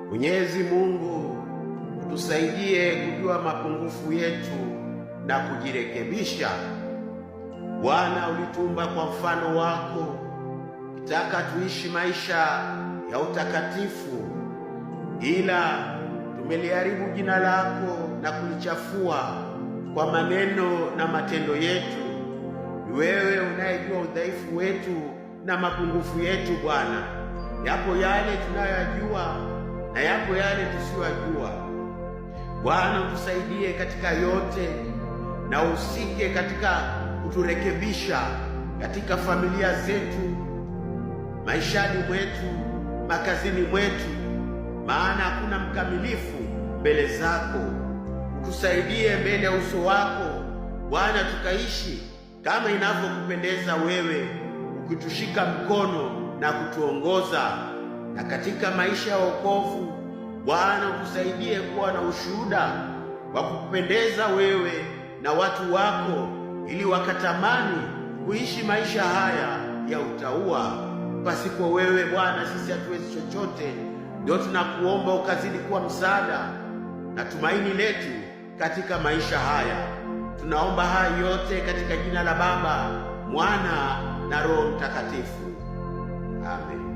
Mwenyezi Mungu, utusaidie kujua mapungufu yetu na kujirekebisha. Bwana, ulituumba kwa mfano wako, ukitaka tuishi maisha ya utakatifu, ila tumeliharibu jina lako na kulichafua kwa maneno na matendo yetu. Ni wewe unayejua udhaifu wetu na mapungufu yetu Bwana. Yapo yale tunayoyajua na yapo yale tusiyojua. Bwana, utusaidie katika yote na usike katika kuturekebisha katika familia zetu, maishani mwetu, makazini mwetu, maana hakuna mkamilifu mbele zako. Utusaidie mbele ya uso wako Bwana, tukaishi kama inavyokupendeza wewe, ukitushika mkono na kutuongoza. Na katika maisha ya wokovu Bwana, utusaidie kuwa na ushuhuda wa kukupendeza wewe na watu wako, ili wakatamani kuishi maisha haya ya utauwa. Pasipo wewe Bwana, sisi hatuwezi chochote. Ndio tunakuomba ukazidi kuwa msaada na tumaini letu katika maisha haya. Tunaomba haya yote katika jina la Baba, Mwana na Roho Mtakatifu. Amen.